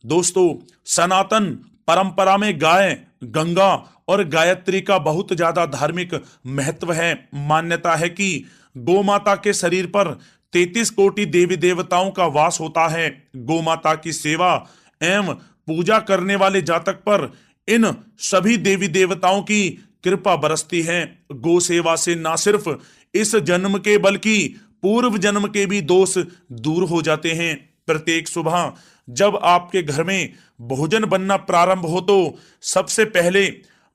दोस्तों, सनातन परंपरा में गाय, गंगा और गायत्री का बहुत ज्यादा धार्मिक महत्व है। मान्यता है कि गौ माता के शरीर पर 33 कोटि देवी देवताओं का वास होता है। गौ माता की सेवा एवं पूजा करने वाले जातक पर इन सभी देवी देवताओं की कृपा बरसती है। गौ सेवा से ना सिर्फ इस जन्म के बल्कि पूर्व जन्म के भी दोष दूर हो जाते हैं। प्रत्येक सुबह जब आपके घर में भोजन बनना प्रारंभ हो तो सबसे पहले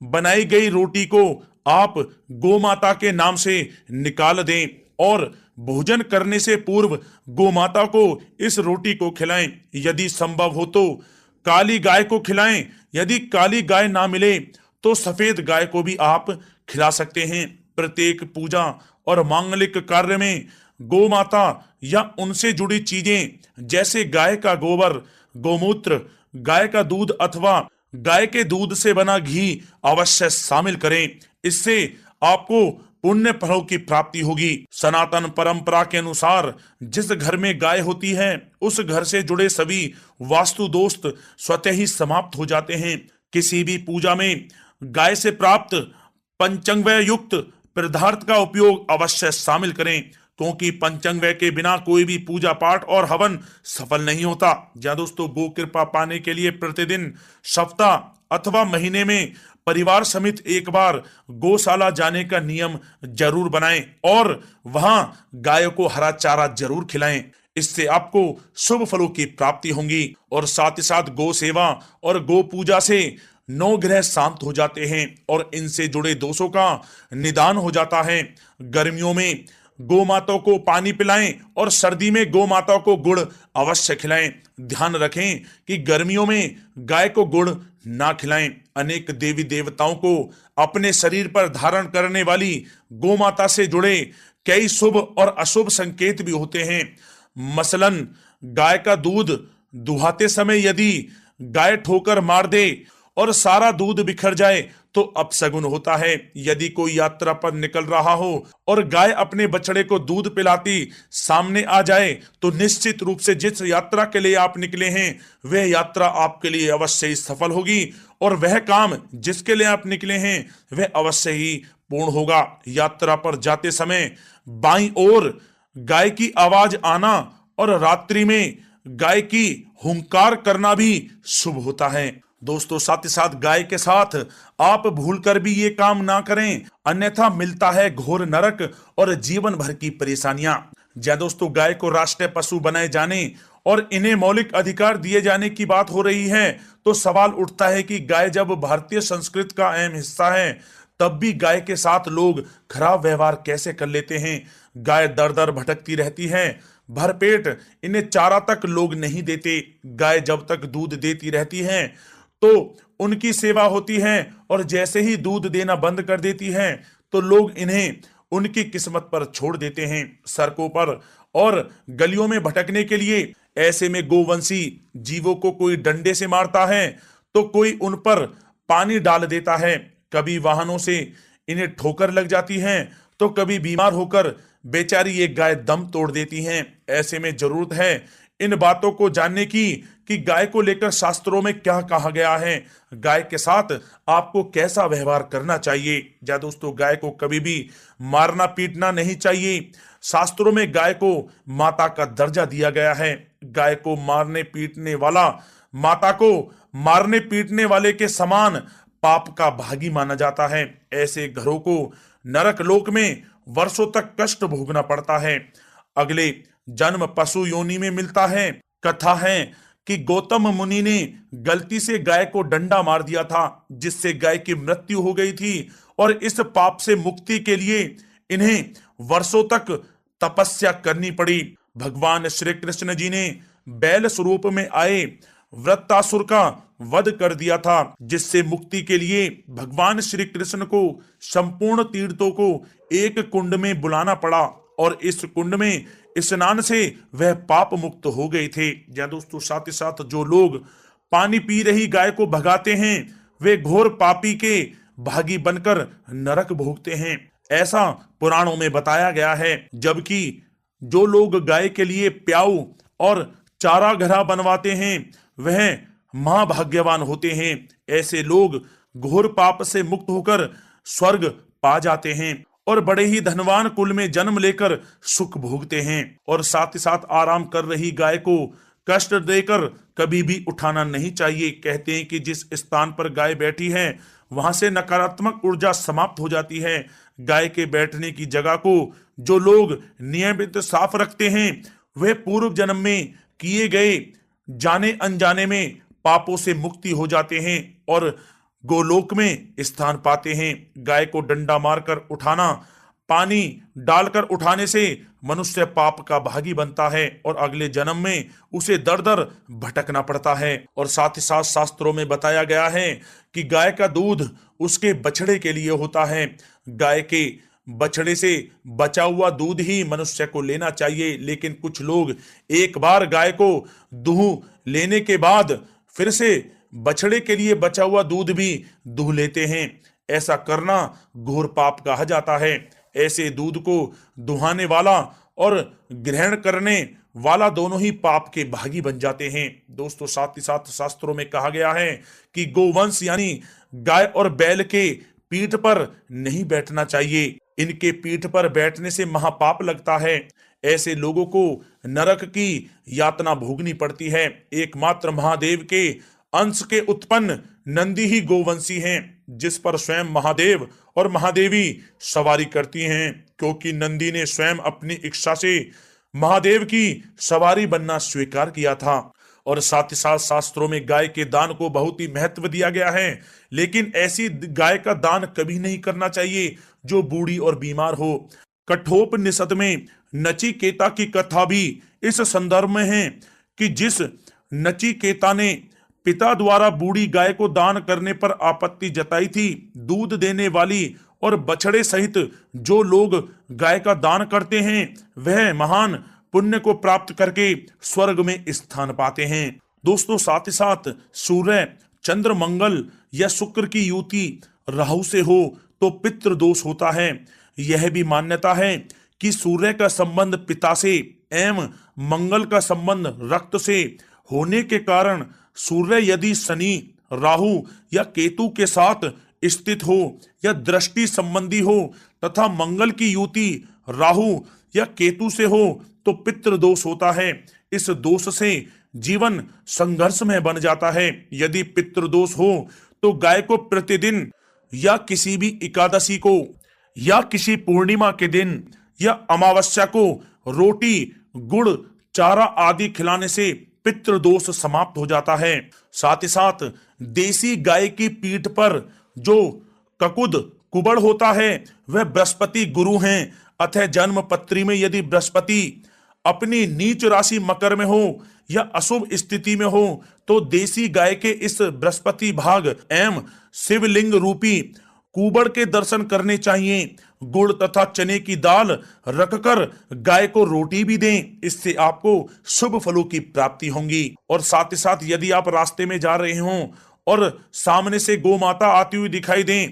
बनाई गई रोटी को आप गौ माता के नाम से निकाल दें और भोजन करने से पूर्व गौ माता को इस रोटी को खिलाएं। यदि संभव हो तो काली गाय को खिलाएं। यदि काली गाय ना मिले तो सफेद गाय को भी आप खिला सकते हैं। प्रत्येक पूजा और मांगलिक कार्य में गौ माता या उनसे जुड़ी चीजें जैसे गाय का गोबर, गोमूत्र, गाय का दूध अथवा गाय के दूध से बना घी अवश्य शामिल करें। इससे आपको पुण्य फलों की प्राप्ति होगी। सनातन परंपरा के अनुसार जिस घर में गाय होती है उस घर से जुड़े सभी वास्तु दोष स्वतः ही समाप्त हो जाते हैं। किसी भी पूजा में गाय से प्राप्त पंचांगव्य युक्त पदार्थ का उपयोग अवश्य शामिल करें, क्योंकि पंचांगव्य के बिना कोई भी पूजा पाठ और हवन सफल नहीं होता। जहाँ दोस्तों, गो कृपा पाने के लिए प्रतिदिन, सप्ताह अथवा महीने में परिवार समेत एक बार गौशाला जाने का नियम जरूर बनाएं और वहां गाय को हरा चारा जरूर खिलाएं। इससे आपको शुभ फलों की प्राप्ति होगी और साथ ही साथ गौ सेवा और गौ पूजा से 9 ग्रह शांत हो जाते हैं और इनसे जुड़े दोषों का निदान हो जाता है। गर्मियों में गौ माता को पानी पिलाएं और सर्दी में गौ माता को गुड़ अवश्य खिलाएं। ध्यान रखें कि गर्मियों में गाय को गुड़ ना खिलाएं। अनेक देवी देवताओं को अपने शरीर पर धारण करने वाली गौ माता से जुड़े कई शुभ और अशुभ संकेत भी होते हैं। मसलन, गाय का दूध दुहाते समय यदि गाय ठोकर मार दे और सारा दूध बिखर जाए तो अपशगुन होता है। यदि कोई यात्रा पर निकल रहा हो और गाय अपने बछड़े को दूध पिलाती सामने आ जाए तो निश्चित रूप से जिस यात्रा के लिए आप निकले हैं वह यात्रा आपके लिए अवश्य ही सफल होगी और वह काम जिसके लिए आप निकले हैं वह अवश्य ही पूर्ण होगा। यात्रा पर जाते समय बाईं ओर गाय की आवाज आना और रात्रि में गाय की हुंकार करना भी शुभ होता है। दोस्तों, साथ ही साथ गाय के साथ आप भूलकर भी ये काम ना करें, अन्यथा मिलता है घोर नरक और जीवन भर की परेशानियां। जय दोस्तों, गाय को राष्ट्रीय पशु बनाए जाने और इन्हें मौलिक अधिकार दिए जाने की बात हो रही है तो सवाल उठता है कि गाय जब भारतीय संस्कृति का अहम हिस्सा है तब भी गाय के साथ लोग खराब व्यवहार कैसे कर लेते हैं। गाय दर दर भटकती रहती है, भरपेट इन्हें चारा तक लोग नहीं देते। गाय जब तक दूध देती रहती है तो उनकी सेवा होती है और जैसे ही दूध देना बंद कर देती है तो लोग इन्हें उनकी किस्मत पर छोड़ देते हैं। सड़कों पर और गलियों में भटकने के लिए ऐसे में गोवंशी जीवों को कोई डंडे से मारता है तो कोई उन पर पानी डाल देता है। कभी वाहनों से इन्हें ठोकर लग जाती है तो कभी बीमार होकर बेचारी ये गाय दम तोड़ देती हैं। ऐसे में जरूरत है इन बातों को जानने की कि गाय को लेकर शास्त्रों में क्या कहा गया है, गाय के साथ आपको कैसा व्यवहार करना चाहिए। या दोस्तों, गाय को कभी भी मारना पीटना नहीं चाहिए। शास्त्रों में गाय को माता का दर्जा दिया गया है। गाय को मारने पीटने वाला माता को मारने पीटने वाले के समान पाप का भागी माना जाता है। ऐसे घरों को नरक लोक में वर्षों तक कष्ट भोगना पड़ता है। अगले जन्म पशु योनि में मिलता है। कथा है कि गौतम मुनि ने गलती से गाय को डंडा मार दिया था जिससे गाय की मृत्यु हो गई थी और इस पाप से मुक्ति के लिए इन्हें वर्षों तक तपस्या करनी पड़ी। भगवान श्री कृष्ण जी ने बैल स्वरूप में आए वृत्तासुर का वध कर दिया था जिससे मुक्ति के लिए भगवान श्री कृष्ण को संपूर्ण तीर्थों को एक कुंड में बुलाना पड़ा और इस कुंड में स्नान से वह पाप मुक्त हो गए थे। या दोस्तों, साथ ही साथ जो लोग पानी पी रही गाय को भगाते हैं वे घोर पापी के भागी बनकर नरक भोगते हैं, ऐसा पुराणों में बताया गया है। जबकि जो लोग गाय के लिए प्याऊ और चारा घरा बनवाते हैं वह महाभाग्यवान होते हैं। ऐसे लोग घोर पाप से मुक्त होकर स्वर्ग पा जाते हैं और बड़े ही धनवान कुल में जन्म लेकर सुख भोगते हैं। और साथ ही साथ आराम कर रही गाय को कष्ट देकर कभी भी उठाना नहीं चाहिए। कहते हैं कि जिस स्थान पर गाय बैठी है वहां से नकारात्मक ऊर्जा समाप्त हो जाती है। गाय के बैठने की जगह को जो लोग नियमित साफ रखते हैं वे पूर्व जन्म में किए गए जाने अनजाने में पापों से मुक्ति हो जाते हैं और गोलोक में स्थान पाते हैं। गाय को डंडा मारकर उठाना, पानी डालकर उठाने से मनुष्य पाप का भागी बनता है और अगले जन्म में उसे दर दर भटकना पड़ता है। और साथ ही साथ शास्त्रों में बताया गया है कि गाय का दूध उसके बछड़े के लिए होता है। गाय के बछड़े से बचा हुआ दूध ही मनुष्य को लेना चाहिए, लेकिन कुछ लोग एक बार गाय को दूह लेने के बाद फिर से बछड़े के लिए बचा हुआ दूध भी दूह लेते हैं। ऐसा करना घोर पाप कहा जाता है। ऐसे दूध को दुहाने वाला और ग्रहण करने वाला दोनों ही पाप के भागी बन जाते हैं। दोस्तों, साथ ही साथ शास्त्रों में कहा गया है कि गोवंश यानी गाय और बैल के पीठ पर नहीं बैठना चाहिए। इनके पीठ पर बैठने से महापाप लगता है। ऐसे लोगों को नरक की यातना भोगनी पड़ती है। एकमात्र महादेव के अंश के उत्पन्न नंदी ही गोवंशी हैं, जिस पर स्वयं महादेव और महादेवी सवारी करती हैं, क्योंकि नंदी ने स्वयं अपनी इच्छा से महादेव की सवारी बनना स्वीकार किया था। और साथ ही साथ शास्त्रों में गाय के दान को बहुत ही महत्व दिया गया है, लेकिन ऐसी गाय का दान कभी नहीं करना चाहिए जो बूढ़ी और बीमार हो। कठोपनिषद में नचिकेता की कथा भी इस संदर्भ में है कि जिस नचिकेता ने पिता द्वारा बूढ़ी गाय को दान करने पर आपत्ति जताई थी, दूध देने वाली और बछड़े सहित जो लोग गाय का दान करते हैं वह महान पुण्य को प्राप्त करके स्वर्ग में स्थान पाते हैं। दोस्तों, साथ ही साथ सूर्य, चंद्र, मंगल या शुक्र की युति राहु से हो तो पितृ दोष होता है। यह भी मान्यता है कि सूर्य का संबंध पिता से एवं मंगल का संबंध रक्त से होने के कारण सूर्य यदि शनि, राहु या केतु के साथ स्थित हो या दृष्टि संबंधी हो तथा मंगल की युति राहु या केतु से हो तो पितृ दोष होता है। इस दोष से जीवन संघर्षमय बन जाता है। यदि पितृ दोष हो तो गाय को प्रतिदिन या किसी भी एकादशी को या किसी पूर्णिमा के दिन या अमावस्या को रोटी, गुड़, चारा आदि खिलाने से पितृ दोष समाप्त हो जाता है। साथ ही साथ देसी गाय की पीठ पर जो ककुद कुबड़ होता है वह बृहस्पति गुरु हैं। अतः जन्म पत्री में यदि बृहस्पति अपनी नीच राशि मकर में हो या अशुभ स्थिति में हो तो देसी गाय के इस बृहस्पति भाग एवं शिवलिंग रूपी कुबड़ के दर्शन करने चाहिए। गुड़ तथा चने की दाल रखकर गाय को रोटी भी दें, इससे आपको शुभ फलों की प्राप्ति होगी। और साथ ही साथ यदि आप रास्ते में जा रहे हों और सामने से गौ माता आती हुई दिखाई दें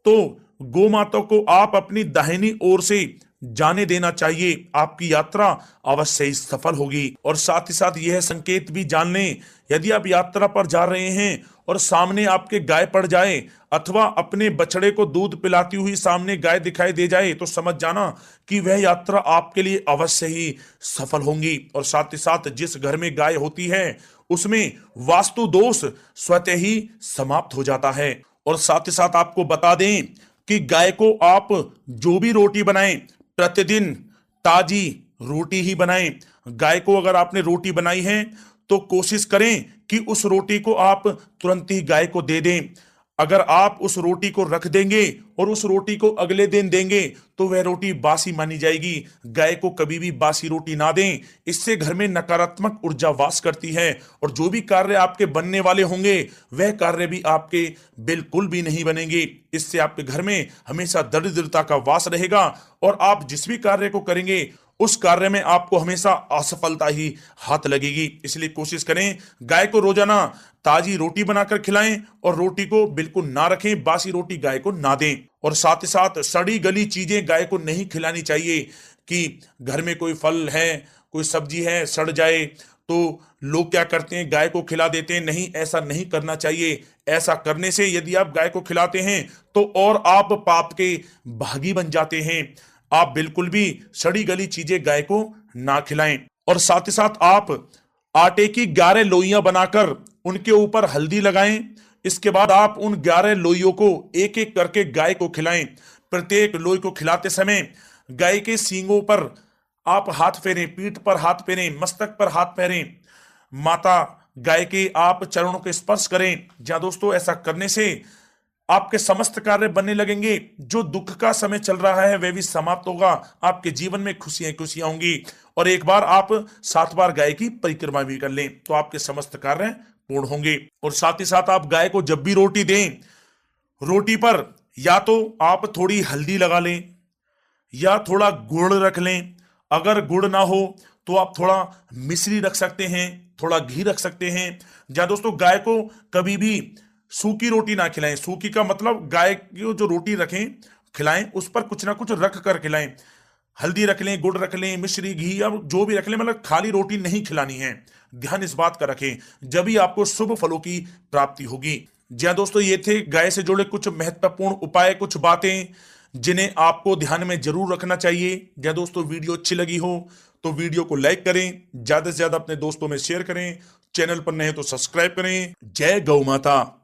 तो गौ माता को आप अपनी दाहिनी ओर से जाने देना चाहिए। आपकी यात्रा अवश्य ही सफल होगी। और साथ ही साथ यह संकेत भी जान लें, यदि आप यात्रा पर जा रहे हैं और सामने आपके गाय पड़ जाए अथवा अपने बछड़े को दूध पिलाती हुई सामने गाय दिखाई दे जाए तो समझ जाना कि वह यात्रा आपके लिए अवश्य ही सफल होगी। और साथ ही साथ जिस घर में गाय होती है उसमें वास्तु दोष स्वतः ही समाप्त हो जाता है। और साथ ही साथ आपको बता दें कि गाय को आप जो भी रोटी बनाएं प्रतिदिन ताजी रोटी ही बनाएं। गाय को अगर आपने रोटी बनाई है तो कोशिश करें कि उस रोटी को आप तुरंत ही गाय को दे दें। अगर आप उस रोटी को रख देंगे और उस रोटी को अगले दिन देंगे तो वह रोटी बासी मानी जाएगी। गाय को कभी भी बासी रोटी ना दें, इससे घर में नकारात्मक ऊर्जा वास करती है और जो भी कार्य आपके बनने वाले होंगे वह कार्य भी आपके बिल्कुल भी नहीं बनेंगे। इससे आपके घर में हमेशा दरिद्रता का वास रहेगा और आप जिस भी कार्य को करेंगे उस कार्य में आपको हमेशा असफलता ही हाथ लगेगी। इसलिए कोशिश करें गाय को रोजाना ताजी रोटी बनाकर खिलाएं और रोटी को बिल्कुल ना रखें, बासी रोटी गाय को ना दें। और साथ ही साथ सड़ी गली चीजें गाय को नहीं खिलानी चाहिए कि घर में कोई फल है, कोई सब्जी है, सड़ जाए तो लोग क्या करते हैं, गाय को खिला देते हैं। नहीं, ऐसा नहीं करना चाहिए। ऐसा करने से यदि आप गाय को खिलाते हैं तो और आप पाप के भागी बन जाते हैं। आप बिल्कुल भी सड़ी गली चीजें गाय को ना खिलाएं। और साथ ही साथ आप आटे की 11 लोइयां बनाकर उनके ऊपर हल्दी लगाएं। इसके बाद आप उन 11 लोइयों को एक एक करके गाय को खिलाएं। प्रत्येक लोई को खिलाते समय गाय के सींगों पर आप हाथ फेरें, पीठ पर हाथ फेरें, मस्तक पर हाथ फेरें, माता गाय के आप चरणों के स्पर्श करें। जहां दोस्तों ऐसा करने से आपके समस्त कार्य बनने लगेंगे। जो दुख का समय चल रहा है वह भी समाप्त होगा। आपके जीवन में खुशियां खुशियां होंगी। और एक बार आप 7 बार गाय की परिक्रमा भी कर लें तो आपके समस्त कार्य पूर्ण होंगे। और साथ ही साथ आप गाय को जब भी रोटी दें, रोटी पर या तो आप थोड़ी हल्दी लगा लें या थोड़ा गुड़ रख लें। अगर गुड़ ना हो तो आप थोड़ा मिश्री रख सकते हैं, थोड़ा घी रख सकते हैं। या दोस्तों गाय को कभी भी सूखी रोटी ना खिलाएं। सूखी का मतलब गाय की जो रोटी रखें खिलाएं उस पर कुछ ना कुछ रख कर खिलाएं। हल्दी रख लें, गुड़ रख लें, मिश्री, घी या जो भी रख लें, मतलब खाली रोटी नहीं खिलानी है। ध्यान इस बात का रखें, जब ही आपको शुभ फलों की प्राप्ति होगी। जी हाँ दोस्तों, ये थे गाय से जुड़े कुछ महत्वपूर्ण उपाय, कुछ बातें जिन्हें आपको ध्यान में जरूर रखना चाहिए। या दोस्तों वीडियो अच्छी लगी हो तो वीडियो को लाइक करें, ज्यादा से ज्यादा अपने दोस्तों में शेयर करें, चैनल पर नए तो सब्सक्राइब करें। जय गौ माता।